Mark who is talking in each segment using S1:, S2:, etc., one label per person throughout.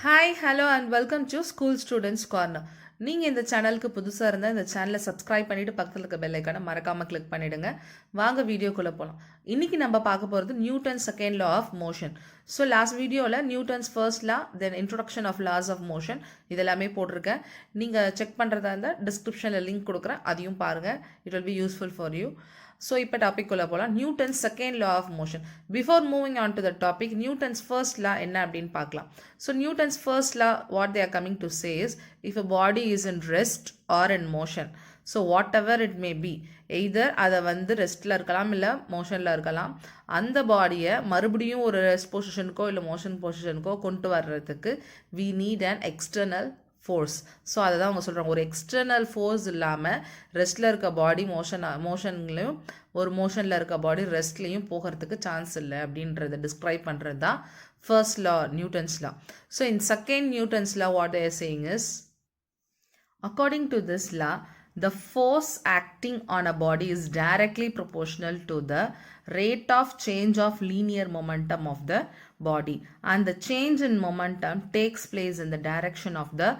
S1: Hi hello and welcome to school students corner. நீங்கள் இந்த சேனலுக்கு புதுசாக இருந்தால் இந்த சேனலை சப்ஸ்கிரைப் பண்ணிவிட்டு பக்கத்தில் இருக்க பெல் ஐக்கானை மறக்காமல் கிளிக் பண்ணிவிடுங்க. வாங்க வீடியோக்குள்ளே போகலாம். இன்றைக்கி நம்ம பார்க்க போகிறது Newton second law of motion. So last வீடியோவில் Newton's first law, then introduction of laws of motion இதெல்லாமே போட்டிருக்கேன். நீங்கள் செக் பண்ணுறதா இருந்தால் டிஸ்கிரிப்ஷனில் லிங்க் கொடுக்குறேன், அதையும் பாருங்கள். It will be useful for you. So இப்போ டாபிக் உள்ள போகலாம். Newton's second law of motion. Before moving on to the topic, Newton's first law என்ன அப்படின்னு பார்க்கலாம். So Newton's first law what they are coming to say is, if a body is in rest or in motion, so whatever it may be, either அதை ரெஸ்ட்டில் இருக்கலாம் இல்லை மோஷனில் இருக்கலாம், அந்த பாடியை மறுபடியும் ஒரு ரெஸ்ட் பொசிஷனுக்கோ இல்லை மோஷன் பொசிஷனுக்கோ கொண்டு வர்றதுக்கு we need an external force. So அதை தான் அவங்க சொல்கிறாங்க. ஒரு எக்ஸ்டர்னல் ஃபோர்ஸ் இல்லாமல் ரெஸ்ட்டில் இருக்க பாடி மோஷன்லையும் ஒரு மோஷனில் இருக்க பாடி ரெஸ்ட்லேயும் போகிறதுக்கு சான்ஸ் இல்லை அப்படின்றத டிஸ்கிரைப் பண்ணுறது தான் first law, Newton's law. So in second Newton's law what they are saying is, according to this law, the force acting on a body is directly proportional to the rate of change of linear momentum of the body, and the change in momentum takes place in the direction of the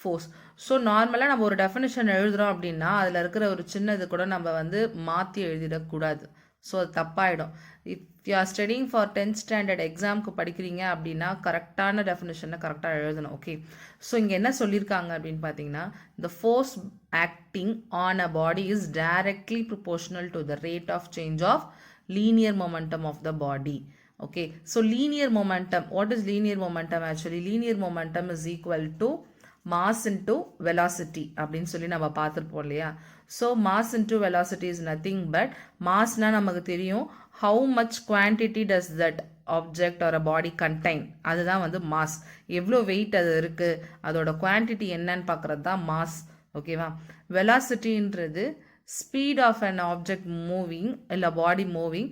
S1: force. So நார்மலாக நம்ம ஒரு definition எழுதுகிறோம் அப்படின்னா அதில் இருக்கிற ஒரு சின்ன இது கூட நம்ம மாற்றி எழுதிடக்கூடாது. ஸோ அது தப்பாயிடும். If you are studying for 10th standard எக்ஸாமுக்கு படிக்கிறீங்க அப்படின்னா கரெக்டான டெஃபினிஷனை கரெக்டாக எழுதணும். ஓகே, ஸோ இங்கே என்ன சொல்லியிருக்காங்க அப்படின்னு பார்த்தீங்கன்னா, the force acting on a body is directly proportional to the rate of change of linear momentum of the body. Okay, so linear momentum, what is linear momentum actually? Linear momentum is equal to mass into velocity அப்படின்னு சொல்லி நம்ம பார்த்துருப்போம் இல்லையா. So mass into velocity is nothing but, massனா நமக்கு தெரியும், how much quantity does that object or a body contain, அதுதான் mass. எவ்வளோ weight அது இருக்குது, அதோட குவான்டிட்டி என்னன்னு பார்க்குறது தான் மாஸ். ஓகேவா. வெலாசிட்டின்றது speed of an object moving இல்லை body moving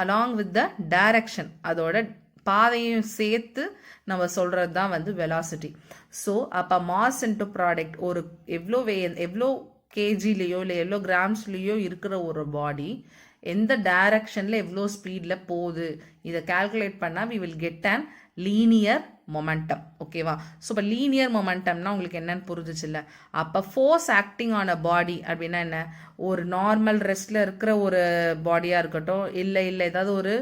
S1: along with the direction, அதோட பாதையும் சேர்த்து நம்ம சொல்கிறது தான் வெலாசிட்டி. ஸோ அப்போ மாஸ் இன்ட்டு ப்ராடக்ட், ஒரு எவ்வளோ கேஜிலேயோ இல்லை எவ்வளோ கிராம்ஸ்லேயோ இருக்கிற ஒரு பாடி எந்த டைரக்ஷனில் எவ்வளோ ஸ்பீடில் போகுது, இதை கால்குலேட் பண்ணால் we will get an linear momentum. ஓகேவா. ஸோ இப்போ லீனியர் மொமெண்டம்னா உங்களுக்கு என்னன்னு புரிஞ்சிச்சு இல்லை. அப்போ force acting on a body அப்படின்னா என்ன, ஒரு நார்மல் ரெஸ்ட்டில் இருக்கிற ஒரு பாடியாக இருக்கட்டும், இல்லை ஏதாவது ஒரு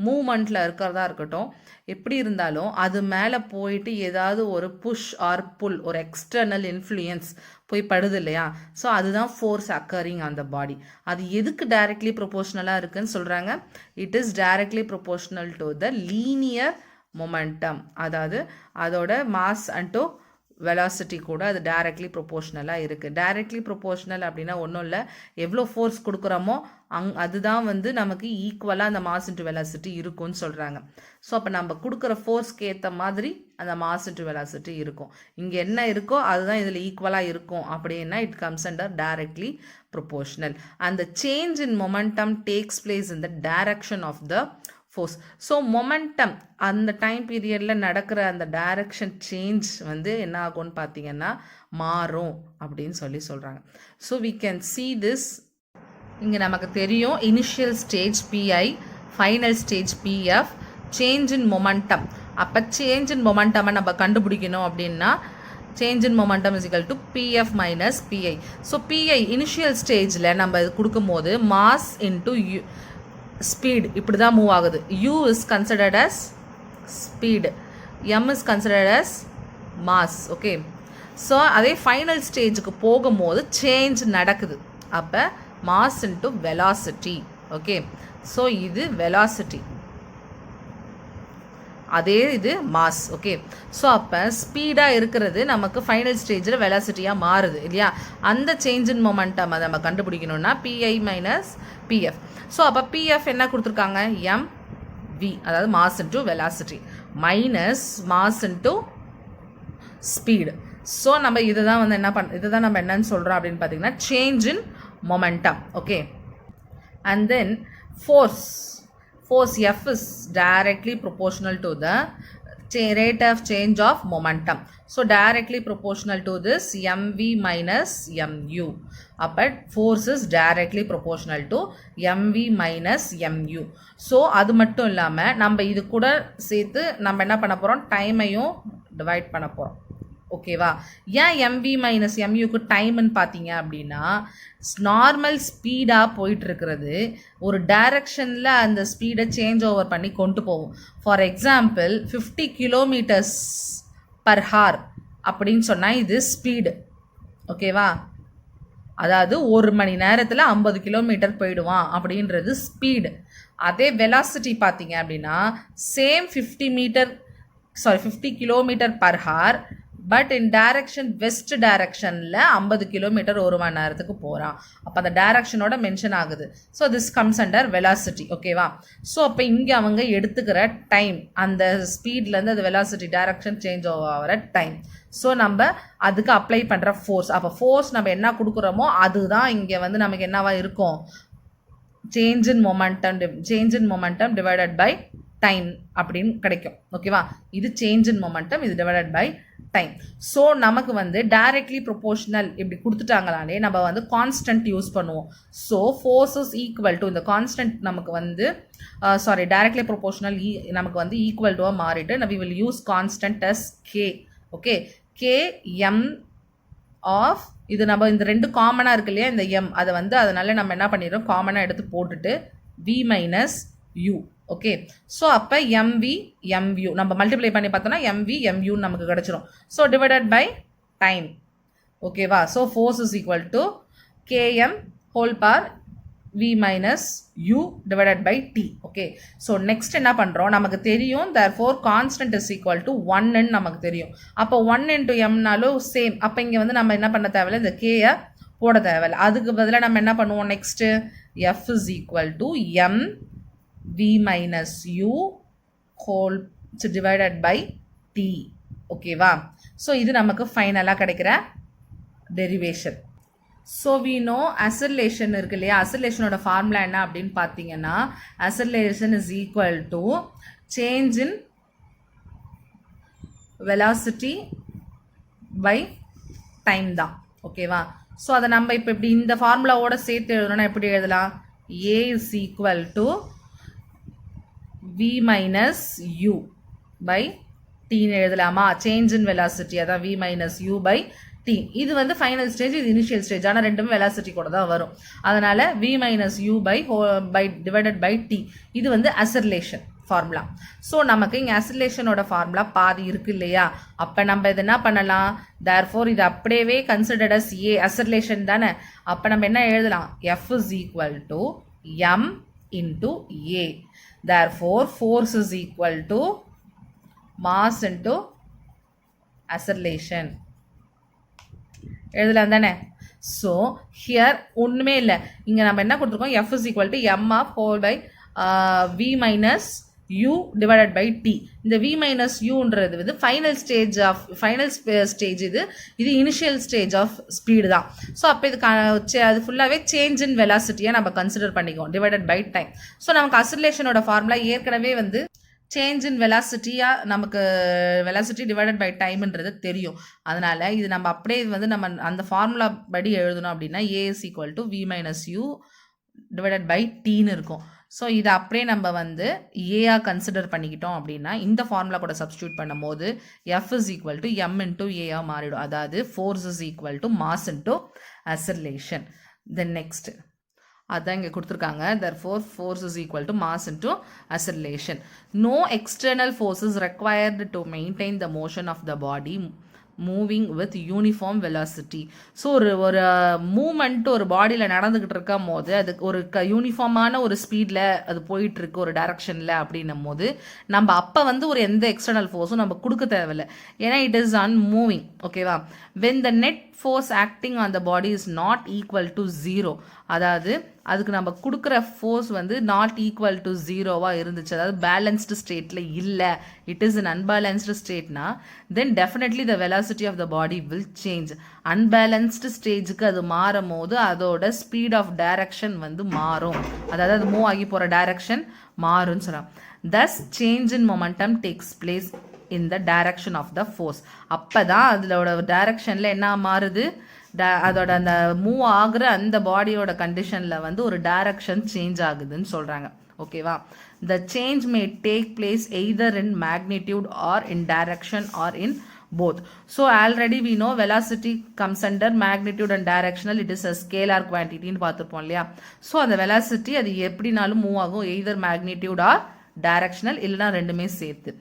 S1: மூமெண்ட்டில் இருக்கிறதா இருக்கட்டும், எப்படி இருந்தாலும் அது மேலே போயிட்டு ஏதாவது ஒரு புஷ் ஆர் புல், ஒரு எக்ஸ்டர்னல் இன்ஃப்ளூயன்ஸ் போய் படுது இல்லையா. ஸோ அதுதான் ஃபோர்ஸ் அக்கரிங் ஆன் த பாடி. அது எதுக்கு டைரக்ட்லி ப்ரொபோஷனலாக இருக்குன்னு சொல்கிறாங்க, it is directly proportional to the linear momentum, அதாவது அதோட மாஸ் அண்ட் வெலாசிட்டி கூட அது டைரக்ட்லி ப்ரொபோஷ்னலாக இருக்குது. டைரக்ட்லி ப்ரொபோஷ்னல் அப்படின்னா ஒன்றும் இல்லை, எவ்வளோ ஃபோர்ஸ் கொடுக்குறோமோ அதுதான் நமக்கு ஈக்குவலாக அந்த மாஸ் இன்ட்டு வெலாசிட்டி இருக்கும்னு சொல்கிறாங்க. ஸோ அப்போ நம்ம கொடுக்குற ஃபோர்ஸ்க்கு ஏற்ற மாதிரி அந்த மாஸ் இன்ட்டு வெலாசிட்டி இருக்கும். இங்கே என்ன இருக்கோ அதுதான் இதில் ஈக்குவலாக இருக்கும் அப்படின்னா it comes under directly proportional. அந்த change in momentum takes place in the direction of the force. So momentum அந்த டைம் பீரியடில் நடக்கிற அந்த டைரக்ஷன் சேஞ்ச் என்ன ஆகும்னு பார்த்தீங்கன்னா மாறும் அப்படின்னு சொல்கிறாங்க. So we can see this. இங்கே நமக்கு தெரியும் initial stage PI, final stage PF, change in momentum. அப்போ சேஞ்ச் இன் மொமெண்டமை நம்ம கண்டுபிடிக்கணும் அப்படின்னா change in momentum is equal to PF minus PI. So PI initial ஸ்டேஜில் நம்ம இது கொடுக்கும்போது மாஸ் இன்ட்டு ஸ்பீட் இப்படி தான் மூவ் ஆகுது. u is considered as speed, m is considered as mass. Okay. So அதே ஃபைனல் ஸ்டேஜுக்கு போகும்போது சேஞ்ச் நடக்குது. அப்போ mass into velocity. Okay. So இது வெலாசிட்டி, அதே இது மாஸ். ஓகே. ஸோ அப்போ ஸ்பீடாக இருக்கிறது நமக்கு ஃபைனல் ஸ்டேஜில் வெலாசிட்டியாக மாறுது இல்லையா. அந்த சேஞ்ச் இன் மொமெண்டம் அதை நம்ம கண்டுபிடிக்கணும்னா பிஐ மைனஸ் பிஎஃப். ஸோ அப்போ பிஎஃப் என்ன கொடுத்துருக்காங்க, எம்வி, அதாவது mass into velocity minus mass into speed. So நம்ம இதை தான் நம்ம என்னன்னு சொல்கிறோம் அப்படின்னு பார்த்தீங்கன்னா change in momentum. Okay. And then force F is directly proportional to the rate of change of momentum. So directly proportional to this mv minus mu. அப்போ force is directly proportional to mv minus mu. So அது மட்டும் இல்லாமல் நம்ம இது கூட சேர்த்து நம்ம என்ன பண்ண போகிறோம், டைமையும் டிவைட் பண்ண போகிறோம். ஓகேவா? ஏன் எம்வி மைனஸ் எம்யூக்கு டைம்னு பார்த்தீங்க அப்படின்னா நார்மல் ஸ்பீடாக போயிட்டுருக்கிறது ஒரு டைரக்ஷனில் அந்த ஸ்பீடை சேஞ்ச் ஓவர் பண்ணி கொண்டு போகும். For example 50 kilometres per hour அப்படின்னு சொன்னால் இது ஸ்பீடு. ஓகேவா? அதாவது ஒரு மணி நேரத்தில் 50 கிலோமீட்டர் போயிடுவான் அப்படின்றது ஸ்பீடு. அதே வெலாசிட்டி பார்த்தீங்க அப்படின்னா same 50 kilometre per hour but in direction west டைரக்ஷனில் 50 கிலோமீட்டர் ஒரு மணி நேரத்துக்கு போகிறான். அப்போ அந்த டைரக்ஷனோட மென்ஷன் ஆகுது. So this comes under velocity. ஓகேவா? ஸோ அப்போ இங்கே அவங்க எடுத்துக்கிற டைம் அந்த ஸ்பீட்லேருந்து அது வெலாசிட்டி டைரக்ஷன் சேஞ்ச் ஆகிற டைம். ஸோ நம்ம அதுக்கு அப்ளை பண்ணுற ஃபோர்ஸ். அப்போ ஃபோர்ஸ் நம்ம என்ன கொடுக்குறோமோ அதுதான் இங்கே வந்து நமக்கு என்னவா இருக்கும்? Change in momentum divided by time அப்படின்னு கிடைக்கும். ஓகேவா? இது சேஞ்ச் இன் மொமெண்டம், இது டிவைடட் பை டைம். ஸோ நமக்கு வந்து டைரக்ட்லி ப்ரொபோர்ஷனல் இப்படி கொடுத்துட்டாங்களாலே நம்ம வந்து கான்ஸ்டன்ட் யூஸ் பண்ணுவோம். So force is equal to இந்த கான்ஸ்டன்ட் நமக்கு வந்து டைரக்ட்லி ப்ரொபோர்ஷனல் நமக்கு வந்து ஈக்குவல் டுவாக மாறிட்டு we will use constant as k. Okay, k m of இது நம்ம இந்த ரெண்டு காமனாக இருக்கு இல்லையா இந்த m, அதை வந்து அதனால நம்ம என்ன பண்ணிடுறோம் காமனாக எடுத்து போட்டுட்டு v minus u. Okay, so அப்போ mv நம்ம மல்டிப்ளை பண்ணி பார்த்தோம்னா mv நமக்கு கிடச்சிரும். So divided by time. ஓகேவா? So force is equal to km whole bar v minus u divided by t. Okay, so next என்ன பண்ணுறோம்? நமக்கு தெரியும் therefore constant is equal to 1ன்னு நமக்கு தெரியும். அப்போ 1 into mனாலும் சேம். அப்போ இங்கே வந்து நம்ம என்ன பண்ண தேவையில்லை, இந்த கேயை போட தேவையில்லை. அதுக்கு பதிலாக நம்ம என்ன பண்ணுவோம்? Next f is equal to m v minus u whole divided by t. ஓகேவா? ஸோ இது நமக்கு ஃபைனலாக கிடைக்கிற derivation. So we know acceleration இருக்கு இல்லையா? acceleration ஃபார்முலா என்ன அப்படின்னு பார்த்தீங்கன்னா acceleration is equal to change in velocity by time தான். ஓகேவா? ஸோ அதை நம்ம இப்போ இப்படி இந்த ஃபார்முலாவோட சேர்த்து எழுதணும்னா எப்படி எழுதலாம்? a is equal to v minus u by t எழுதலாமா? சேஞ்ச் இன் வெலாசிட்டி அதான் v minus u by t. இது வந்து ஃபைனல் ஸ்டேஜ், இது இனிஷியல் ஸ்டேஜ். ஆனால் ரெண்டுமே வெலாசிட்டி கூட தான் வரும். அதனால் v minus u by divided by t. இது வந்து அசர்லேஷன் ஃபார்முலா. ஸோ நமக்கு இங்கே அசர்லேஷனோட ஃபார்முலா பாதி இருக்கு இல்லையா? அப்போ நம்ம இது என்ன பண்ணலாம்? therefore இது அப்படியே கன்சிடர்ட் அஸ் a அசர்லேஷன் தானே. அப்போ நம்ம என்ன எழுதலாம்? f is equal to m into a. Therefore force is equal to mass into acceleration. எழுதலாம் தானே? ஸோ ஹியர் ஒன்றுமே இல்லை. இங்கே நம்ம என்ன கொடுத்துருக்கோம்? f is equal to m of whole by v minus u divided by t. இந்த v minus uன்றது வந்து ஃபைனல் ஸ்டேஜ், இது இனிஷியல் ஸ்டேஜ் ஆஃப் ஸ்பீடு தான். ஸோ அப்போ இது அது ஃபுல்லாகவே சேஞ்ச் இன் வெலாசிட்டியாக நம்ம கன்சிடர் பண்ணிக்குவோம் டிவைடட் பை டைம். ஸோ நமக்கு அசர்லேஷனோட ஃபார்முலா ஏற்கனவே வந்து சேஞ்ச் இன் வெலாசிட்டியாக நமக்கு வெலாசிட்டி டிவைடட் பை டைம்ன்றது தெரியும். அதனால் இது நம்ம அப்படியே வந்து நம்ம அந்த ஃபார்முலா படி எழுதணும் அப்படின்னா a is equal to v minus u divided by tன்னு இருக்கும். ஸோ இதை அப்படியே நம்ம வந்து ஏஆ கன்சிடர் பண்ணிக்கிட்டோம் அப்படின்னா இந்த ஃபார்முலா கூட சப்ஸ்டியூட் பண்ணும் போது f is equal to m into a மாறிடும். அதாவது force is equal to mass into acceleration. Then next அதான் இங்கே கொடுத்துருக்காங்க. therefore force is equal to mass into acceleration. No external force is required to maintain the motion of the body moving with uniform velocity. So ஒரு moment ஒரு பாடியில் நடந்துக்கிட்டு இருக்கும் போது அதுக்கு ஒரு யூனிஃபார்மான ஒரு ஸ்பீடில் அது போயிட்டுருக்கு ஒரு டைரக்ஷனில் அப்படின்னும் போது நம்ம அப்போ வந்து ஒரு எந்த எக்ஸ்டர்னல் ஃபோர்ஸும் நம்ம கொடுக்க தேவையில்லை. ஏன்னா இட் இஸ் ஆன் மூவிங். ஓகேவா? When the net force acting on the body is not equal to 0. அதாவது அதுக்கு நம்ம கொடுக்குற ஃபோர்ஸ் வந்து நாட் ஈக்குவல் டு 0வாக இருந்துச்சு, அதாவது பேலன்ஸ்டு ஸ்டேட்டில் இல்லை, இட் இஸ் அன் அன்பேலன்ஸ்டு ஸ்டேட்னா then definitely the velocity of the body will change. Unbalanced ஸ்டேஜுக்கு அது மாறும் போது அதோட ஸ்பீட் ஆஃப் டைரக்ஷன் வந்து மாறும், அதாவது அது மூவ் ஆகி போகிற டைரக்ஷன் மாறும்னு சொல்லலாம். Thus change in momentum takes place in the direction of the force. அப்போ தான் அதோட டைரக்ஷனில் என்ன மாறுது, அதோட அந்த மூவ் ஆகுற அந்த பாடியோட கண்டிஷனில் வந்து ஒரு டைரக்ஷன் சேஞ்ச் ஆகுதுன்னு சொல்கிறாங்க. ஓகேவா? The change may take place either in magnitude or in direction or in both. So already we know velocity comes under magnitude and directional. It is a scalar quantity ன்னு பார்த்துருப்போம் இல்லையா? So அந்த velocity அது எப்படினாலும் move ஆகும், either magnitude or directional, இல்லைனா ரெண்டுமே சேர்த்து.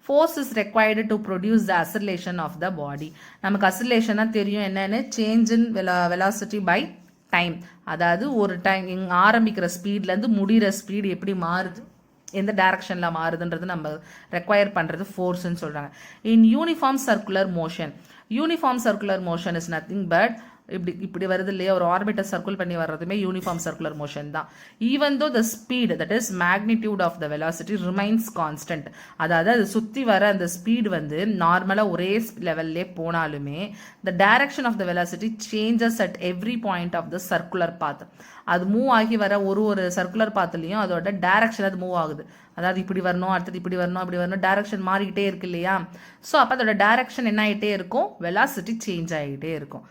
S1: Force is required to produce the acceleration of the body. நமக்கு acceleration தெரியும் என்னன்னு, change in velocity by time. அதாவது ஒரு டைம் இங்கே ஆரம்பிக்கிற ஸ்பீட்லேருந்து முடிகிற ஸ்பீடு எப்படி மாறுது, எந்த டைரக்ஷனில் மாறுதுன்றது நம்ம ரெக்வயர் பண்ணுறது ஃபோர்ஸ்ன்னு சொல்கிறாங்க. In uniform circular motion, uniform circular motion is nothing but இப்படி வருது இல்லையா, ஒரு ஆர்பிட்டை சர்க்குல் பண்ணி வர்றதுமே யூனிஃபார்ம் சர்க்குலர் மோஷன் தான். Even though the speed that is magnitude of the velocity remains constant, அதாவது அது சுற்றி வர அந்த ஸ்பீடு வந்து நார்மலாக ஒரே லெவல்லே போனாலுமே the direction of the velocity changes at every point of the circular path. அது மூவ் ஆகி வர ஒரு சர்க்குலர் பாத்துலையும் அதோட டைரக்ஷன் அது மூவ் ஆகுது. அதாவது இப்படி வரணும், அடுத்தது இப்படி வரணும், அப்படி வரணும், டைரக்ஷன் மாறிக்கிட்டே இருக்கு இல்லையா? ஸோ அப்போ அதோட டைரக்ஷன் என்ன ஆகிட்டே இருக்கும், வெலாசிட்டி சேஞ்ச் ஆகிட்டே இருக்கும்.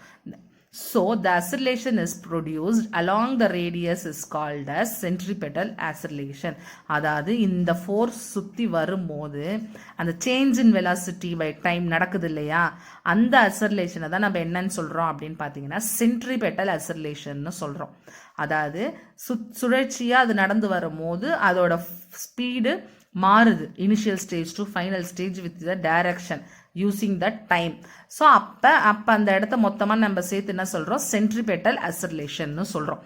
S1: So the acceleration is produced along the radius is called as centripetal acceleration. அதாவது இந்த ஃபோர்ஸ் சுற்றி வரும்போது அந்த change in velocity by time நடக்குது இல்லையா, அந்த அசர்லேஷனை தான் நம்ம என்னன்னு சொல்கிறோம் அப்படின்னு பார்த்தீங்கன்னா சென்ட்ரிபெட்டல் அசர்லேஷன்னு சொல்கிறோம். அதாவது சுழற்சியாக அது நடந்து வரும்போது அதோட ஸ்பீடு மாறுது, initial stage to final stage with the direction using the time. So அப்போ அந்த இடத்த மொத்தமாக நம்ம சேர்த்து என்ன சொல்கிறோம், சென்ட்ரிபெட்டல் அசர்லேஷன்னு சொல்கிறோம்.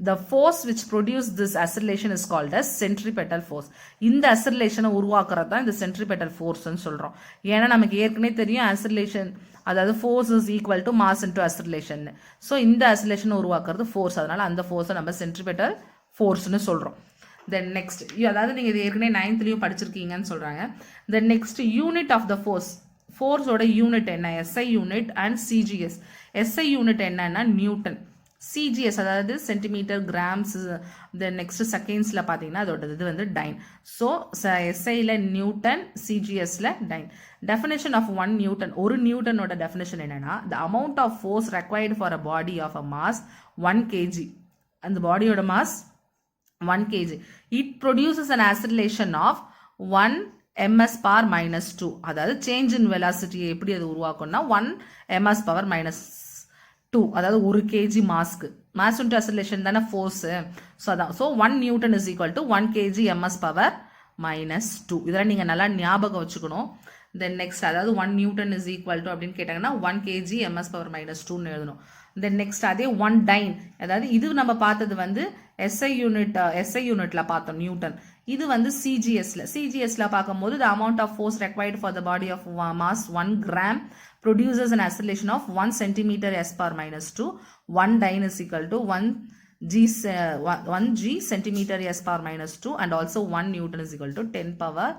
S1: The force which produce this acceleration is called as centripetal force. இந்த அசர்லேஷனை உருவாக்குறது தான் இந்த சென்ட்ரிபெட்டல் ஃபோர்ஸ்ன்னு சொல்கிறோம். ஏன்னா நமக்கு ஏற்கனவே தெரியும் அசர்லேஷன், அதாவது force is equal to mass into acceleration. So இந்த அசர்லேஷனை உருவாக்குறது ஃபோர்ஸ், அதனால் அந்த ஃபோர்ஸை நம்ம சென்ட்ரிபெட்டல் ஃபோர்ஸ்னு சொல்கிறோம். தென் நெக்ஸ்ட், அதாவது நீங்கள் இது ஏற்கனவே 9th படிச்சிருக்கீங்கன்னு சொல்கிறாங்க. Then next unit of the force, ஃபோர்ஸோட யூனிட் என்ன, SI unit and CGS. SI unit என்னன்னா நியூட்டன், சிஜிஎஸ் அதாவது சென்டிமீட்டர், கிராம்ஸ், தென் நெக்ஸ்ட் செகண்ட்ஸில் பார்த்தீங்கன்னா அதோட இது வந்து டைன். ஸோ எஸ்ஐயில் நியூட்டன், சிஜிஎஸ்ல டைன். டெஃபினேஷன் ஆஃப் 1 நியூட்டன், ஒரு நியூட்டனோட டெஃபினேஷன் என்னன்னா the amount of force required for a body of a mass 1 kg. அந்த பாடியோட mass 1 kg. It produces an acceleration of 1 ms power minus 2. அதாவது சேஞ்ச் இன் வெலாசிட்டி எப்படி அது உருவாக்கும்னா 1 ms power minus 2, அதாவது 1 kg mask. Mass into அசர்லேஷன் தானே force. So அதான், so 1 Newton is equal to 1 kg ms power minus 2. இதெல்லாம் நீங்கள் நல்லா ஞாபகம் வச்சுக்கணும். தென் நெக்ஸ்ட், அதாவது 1 நியூட்டன் இஸ் ஈக்குவல் டு அப்படின்னு கேட்டாங்கன்னா 1 kg ms power minus 2ன்னு எழுதணும். தென் நெக்ஸ்ட் அதே 1 டைன், அதாவது இது நம்ம பார்த்தது வந்து எஸ்ஐ யூனிட்ல பார்த்தோம் நியூட்டன். இது வந்து சிஜிஎஸ்ல பார்க்கும்போது the amount of force required for the body of mass 1 gram produces an acceleration of 1 centimeter s power minus 2. 1 dyne is equal to 1 g centimeter s power minus 2 and also 1 newton is equal to 10 power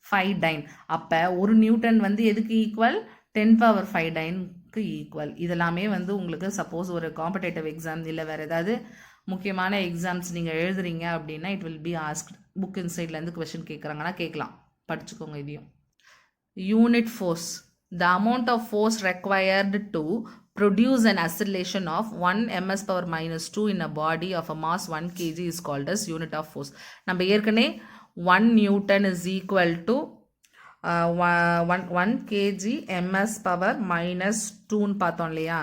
S1: 5 dyne. அப்போ ஒரு Newton வந்து எதுக்கு equal, 10 power 5 dyneக்கு equal. இதெல்லாமே வந்து உங்களுக்கு suppose ஒரு competitive exam இல்லை வேறு ஏதாவது முக்கியமான எக்ஸாம்ஸ் நீங்கள் எழுதுறீங்க அப்படின்னா it will be asked. Book இன்சைட்லேருந்து கொஸ்டின் கேட்குறாங்கன்னா கேட்கலாம், படிச்சுக்கோங்க இதையும். Unit force, the amount of force required to produce an acceleration of 1 ms power minus 2 in a body of a mass 1 kg is called as unit of force. நம்ம ஏற்கனவே 1 newton is equal to 1 kg ms power minus 2ன்னு பார்த்தோம் இல்லையா?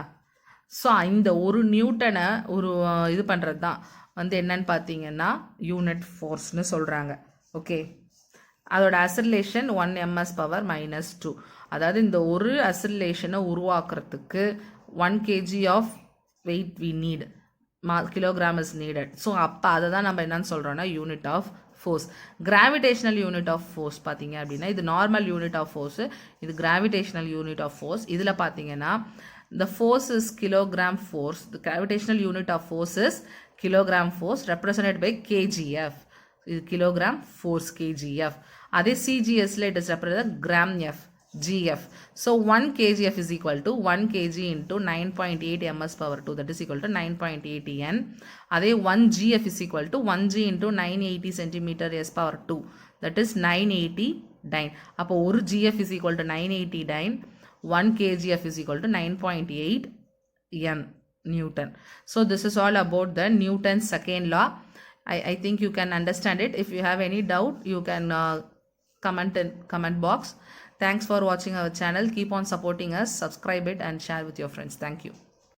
S1: So இந்த ஒரு நியூட்டனை ஒரு இது பண்ணுறது தான் வந்து என்னன்னு பார்த்தீங்கன்னா யூனிட் ஃபோர்ஸ்னு சொல்கிறாங்க. ஓகே, அதோட அசர்லேஷன் 1 ms power minus 2. அதாவது இந்த ஒரு அசர்லேஷனை உருவாக்குறதுக்கு 1 kg of weight we need, kilogram is needed. So அப்போ அதை தான் நம்ம என்னன்னு சொல்கிறோன்னா unit of force. Gravitational unit of force பார்த்தீங்க அப்படின்னா இது நார்மல் யூனிட் ஆஃப் ஃபோர்ஸு, இது கிராவிடேஷனல் யூனிட் ஆஃப் ஃபோர்ஸ். இதில் பார்த்தீங்கன்னா the force is kilogram force, the gravitational unit of force is kilogram force represented by kgf. இது kilogram force kgf. அதே cgsல it is represented gram f gf. So 1 kgf is equal to 1 kg into 9.8 ms power 2, that is equal to 9.8 n. அதே 1 gf is equal to 1 g into 980 centimeter s power 2, that is 980 dyne. அப்போ ஒரு gf is equal to 980 dyne. 1 kgf is equal to 9.8 n Newton. So this is all about the Newton's second law. I think you can understand it. If you have any doubt, you can comment in comment box. Thanks for watching our channel. Keep on supporting us. Subscribe it and share with your friends. Thank you.